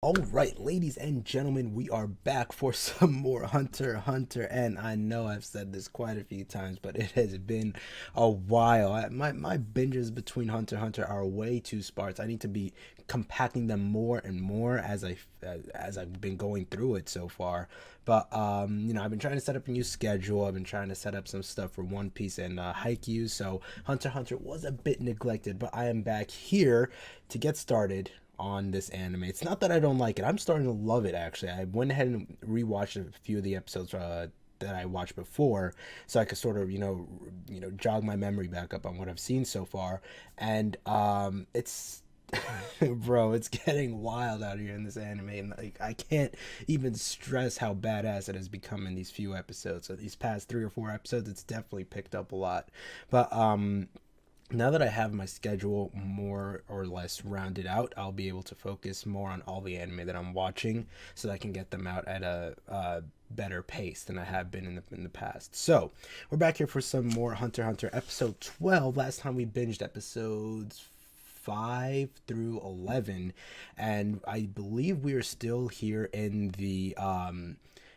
All right, ladies and gentlemen, we are back for some more Hunter x Hunter, and I know I've said this quite a few times, but it has been a while. My binges between Hunter x Hunter are way too sparse. I need to be compacting them more and more as I've been going through it so far. But I've been trying to set up a new schedule. I've been trying to set up some stuff for One Piece and Haikyuu. So Hunter x Hunter was a bit neglected, but I am back here to get started on this anime. It's not that I don't like it. I'm starting to love it, actually. I went ahead and rewatched a few of the episodes that I watched before, so I could sort of jog my memory back up on what I've seen so far. And it's bro, it's getting wild out here in this anime, and like I can't even stress how badass it has become in these few episodes. So these past 3 or 4 episodes, it's definitely picked up a lot. But now that I have my schedule more or less rounded out, I'll be able to focus more on all the anime that I'm watching, so that I can get them out at a better pace than I have been in the past. So we're back here for some more Hunter x Hunter, episode 12. Last time we binged episodes 5 through 11, and I believe we are still here in the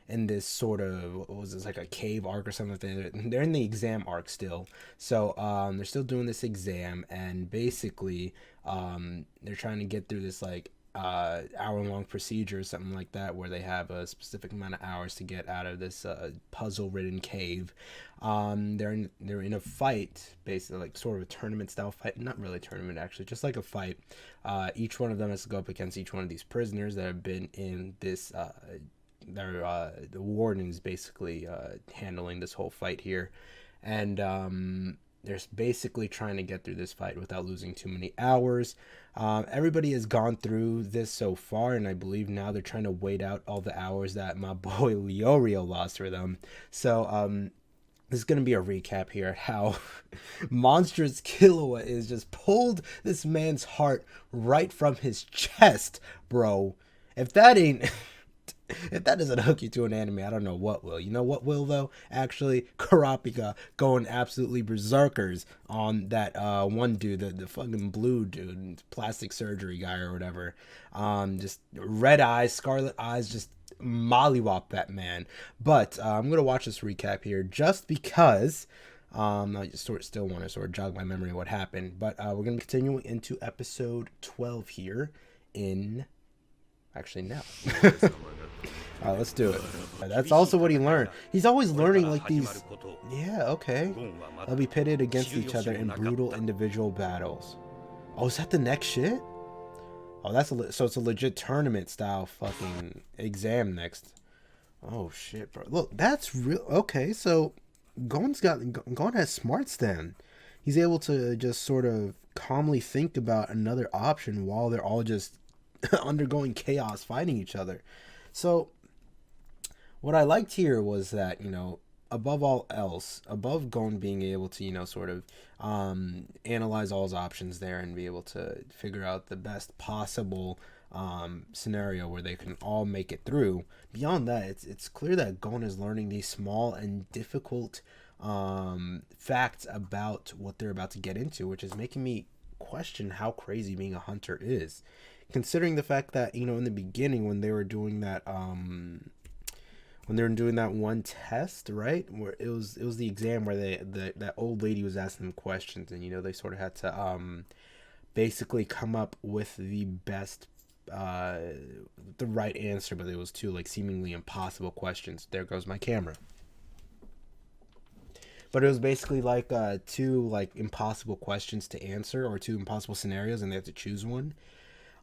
in this sort of, what was this, like a cave arc or something. They're in the exam arc still, so they're still doing this exam, and basically they're trying to get through this like hour-long procedure or something like that, where they have a specific amount of hours to get out of this puzzle-ridden cave. They're in a fight, basically like sort of a tournament style fight. Not really a tournament, actually, just like a fight. Each one of them has to go up against each one of these prisoners that have been in this the warden's basically handling this whole fight here, and they're basically trying to get through this fight without losing too many hours. Everybody has gone through this so far, and I believe now they're trying to wait out all the hours that my boy Leorio lost for them. So this is going to be a recap here, how monstrous Killua is just pulled this man's heart right from his chest, bro. If that ain't if that doesn't hook you to an anime, I don't know what will. You know what will, though? Actually, Kurapika going absolutely berserkers on that one dude, the fucking blue dude, plastic surgery guy or whatever. Just red eyes, scarlet eyes, just mollywop that man. But I'm going to watch this recap here just because I just still want to sort of jog my memory of what happened. But we're going to continue into episode 12 here in... Actually, now. All right, let's do it. That's also what he learned. He's always learning like these. Yeah, okay. They'll be pitted against each other in brutal individual battles. Oh, is that the next shit? Oh, so it's a legit tournament style fucking exam next. Oh shit, bro. Look, that's real. Okay, so Gon has smarts then. He's able to just sort of calmly think about another option while they're all just undergoing chaos, fighting each other. So what I liked here was that, above all else, above Gon being able to, sort of analyze all his options there and be able to figure out the best possible scenario where they can all make it through, beyond that, it's clear that Gon is learning these small and difficult facts about what they're about to get into, which is making me question how crazy being a hunter is. Considering the fact that, in the beginning when they were doing that one test, right, where it was the exam where that old lady was asking them questions, and they sort of had to basically come up with the best the right answer, but it was two like seemingly impossible questions. There goes my camera. But it was basically like two like impossible questions to answer, or two impossible scenarios, and they had to choose one.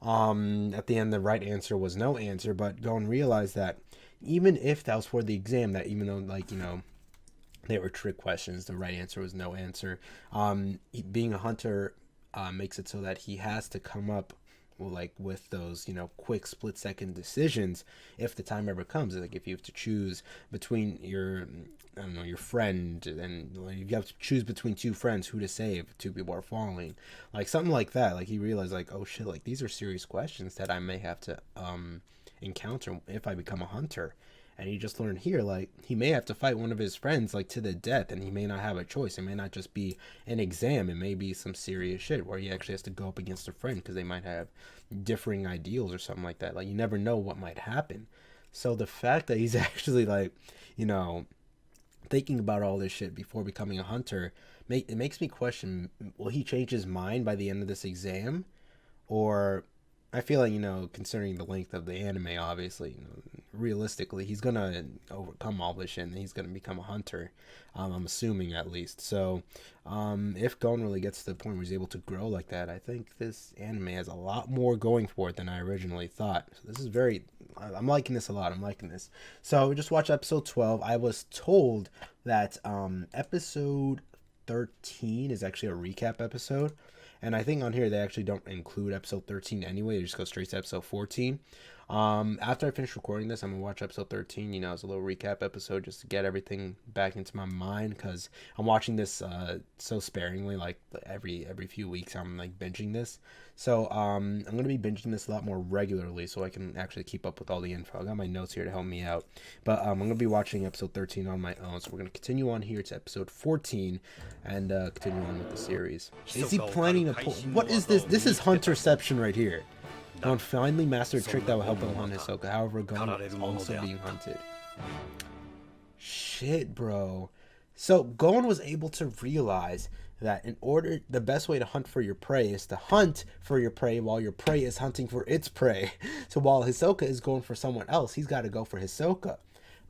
At the end, the right answer was no answer, but Gon realized that even if that was for the exam, that even though they were trick questions, the right answer was no answer. Being a hunter makes it so that he has to come up with those quick split-second decisions if the time ever comes. Like if you have to choose between your friend, and you have to choose between two friends who to save, two people are falling, like something like that. Like he realized, like, oh shit, like these are serious questions that I may have to encounter if I become a hunter. And you just learn here, like, he may have to fight one of his friends, like, to the death, and he may not have a choice. It may not just be an exam. It may be some serious shit where he actually has to go up against a friend because they might have differing ideals or something like that. Like, you never know what might happen. So the fact that he's actually, like, you know, thinking about all this shit before becoming a hunter, it makes me question, will he change his mind by the end of this exam? Or I feel like, you know, considering the length of the anime, obviously, you know, realistically, he's gonna overcome all this shit and he's gonna become a hunter. I'm assuming, at least. So, if Gon really gets to the point where he's able to grow like that, I think this anime has a lot more going for it than I originally thought. So this is I'm liking this a lot. I'm liking this. So we just watched episode 12. I was told that episode 13 is actually a recap episode. And I think on here they actually don't include episode 13 anyway. They just go straight to episode 14. After I finish recording this, I'm going to watch episode 13, you know, as a little recap episode just to get everything back into my mind, because I'm watching this so sparingly, like every few weeks I'm like binging this. So I'm going to be binging this a lot more regularly so I can actually keep up with all the info. I got my notes here to help me out. But I'm going to be watching episode 13 on my own. So we're going to continue on here to episode 14 and continue on with the series. Is he planning to pull? What is this? This is Hunterception right here. Gon finally mastered a trick that will help him hunt Hisoka. However, Gon is also being hunted. Shit, bro. So Gon was able to realize that the best way to hunt for your prey is to hunt for your prey while your prey is hunting for its prey. So while Hisoka is going for someone else, he's got to go for Hisoka.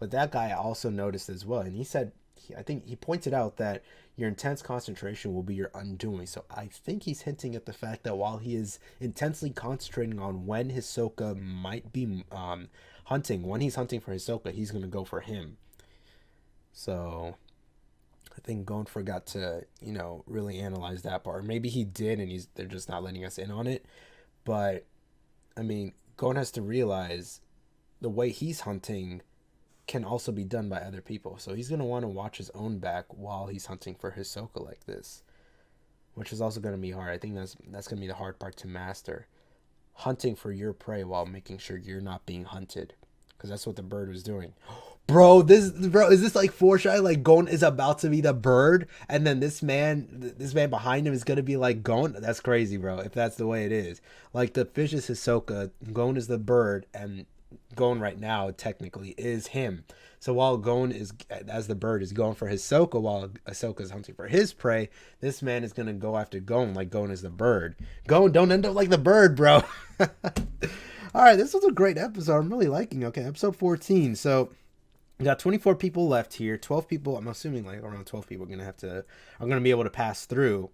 But that guy also noticed as well, and he said, I think he pointed out that your intense concentration will be your undoing. So I think he's hinting at the fact that while he is intensely concentrating on when Hisoka might be hunting, when he's hunting for Hisoka, he's going to go for him. So I think Gon forgot to, you know, really analyze that part. Maybe he did and they're just not letting us in on it. But, I mean, Gon has to realize the way he's hunting can also be done by other people. So he's going to want to watch his own back while he's hunting for Hisoka like this, which is also going to be hard. I think that's going to be the hard part to master. Hunting for your prey while making sure you're not being hunted, because that's what the bird was doing. Bro, is this like foreshadowing? Like Gon is about to be the bird, and then this man behind him is gonna be like Gon. That's crazy, bro. If that's the way it is, like the fish is Hisoka, Gon is the bird, and Gon right now technically is him. So while Gon is, as the bird, is going for Hisoka, while Hisoka is hunting for his prey, this man is gonna go after Gon like Gon is the bird. Gon, don't end up like the bird, bro. All right, this was a great episode. I'm really liking. Okay, episode 14. So we got 24 people left here. 12 people. I'm assuming like around 12 people are gonna be able to pass through.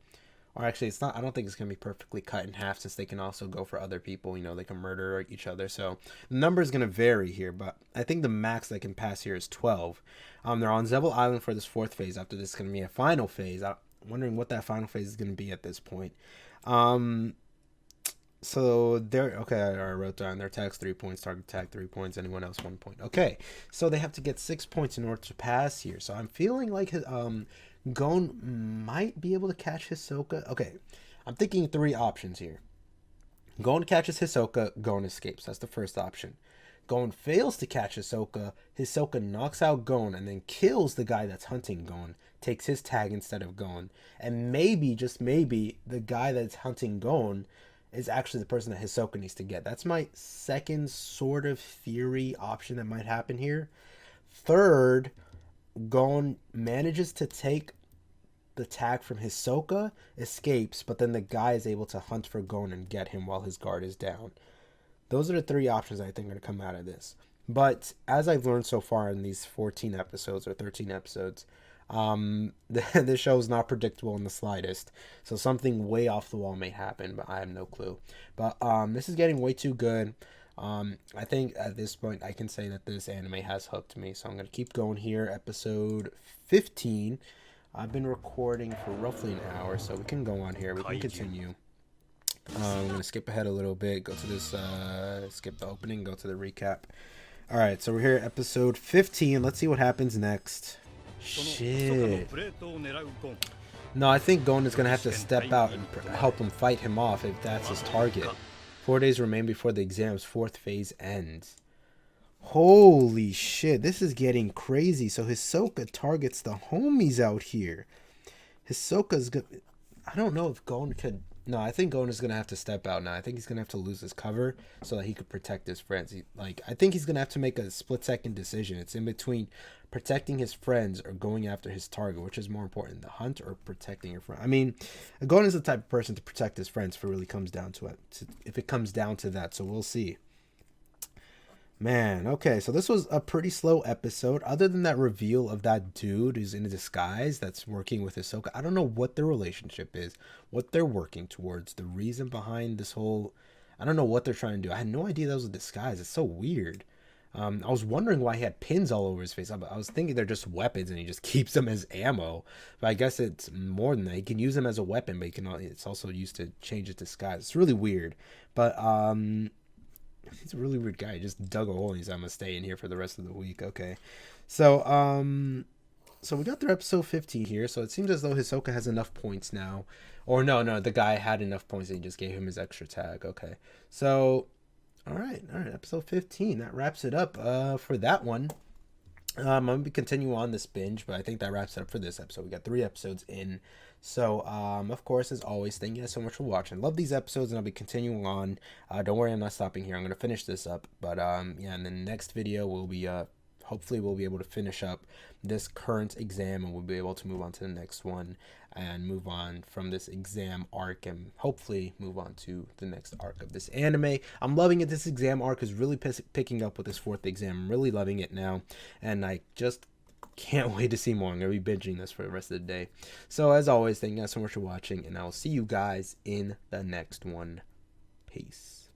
Or actually, it's not. I don't think it's gonna be perfectly cut in half, since they can also go for other people. You know, they can murder each other. So the number is gonna vary here, but I think the max they can pass here is 12. They're on Zevel Island for this fourth phase. After this is gonna be a final phase. I'm wondering what that final phase is gonna be at this point. So they're okay. I wrote down their tags 3 points, target tag 3 points, anyone else 1 point. Okay, so they have to get 6 points in order to pass here. So I'm feeling like Gon might be able to catch Hisoka. Okay, I'm thinking 3 options here. Gon catches Hisoka, Gon escapes. That's the first option. Gon fails to catch Hisoka, Hisoka knocks out Gon and then kills the guy that's hunting Gon, takes his tag instead of Gon. And maybe, just maybe, the guy that's hunting Gon is actually the person that Hisoka needs to get. That's my second sort of theory option that might happen here. Third, Gon manages to take the tag from Hisoka, escapes, but then the guy is able to hunt for Gon and get him while his guard is down. Those are the 3 options I think are going to come out of this. But as I've learned so far in these 14 episodes or 13 episodes, this show is not predictable in the slightest. So something way off the wall may happen, but I have no clue. But this is getting way too good. I think at this point I can say that this anime has hooked me. So I'm going to keep going here. Episode 15. I've been recording for roughly an hour, so we can go on here. We can continue. I'm going to skip ahead a little bit, go to this, skip the opening, go to the recap. Alright, so we're here at episode 15. Let's see what happens next. Shit. No, I think Gon is going to have to step out and help him fight him off if that's his target. 4 days remain before the exam's 4th phase ends. Holy shit, this is getting crazy. So Hisoka targets the homies out here. Hisoka's good. I don't know if Gon could. No, I think Gon is gonna have to step out now. I think he's gonna have to lose his cover so that he could protect his friends. I think he's gonna have to make a split-second decision. It's in between protecting his friends or going after his target, which is more important, the hunt or protecting your friend. I mean, Gon is the type of person to protect his friends if it really comes down to it. If it comes down to that, so we'll see. Man, okay, so this was a pretty slow episode. Other than that reveal of that dude who's in a disguise that's working with Ahsoka, I don't know what their relationship is, what they're working towards, the reason behind this whole. I don't know what they're trying to do. I had no idea that was a disguise. It's so weird. I was wondering why he had pins all over his face. I was thinking they're just weapons and he just keeps them as ammo. But I guess it's more than that. He can use them as a weapon, but it's also used to change his disguise. It's really weird. But he's a really weird guy. He just dug a hole and he's I'm gonna stay in here for the rest of the week. Okay. So so we got through episode 15 here. So it seems as though Hisoka has enough points now. Or no, the guy had enough points and he just gave him his extra tag. Okay. So all right, episode 15. That wraps it up for that one. I'm gonna be continue on this binge, but I think that wraps it up for this episode. We got 3 episodes in. So, of course, as always, thank you guys so much for watching. Love these episodes, and I'll be continuing on. Don't worry, I'm not stopping here. I'm gonna finish this up, but yeah, in the next video, we'll be hopefully we'll be able to finish up this current exam, and we'll be able to move on to the next one and move on from this exam arc, and hopefully move on to the next arc of this anime. I'm loving it. This exam arc is really picking up with this 4th exam. I'm really loving it now, and I just can't wait to see more. I'm going to be binging this for the rest of the day. So as always, thank you guys so much for watching, and I'll see you guys in the next one. Peace.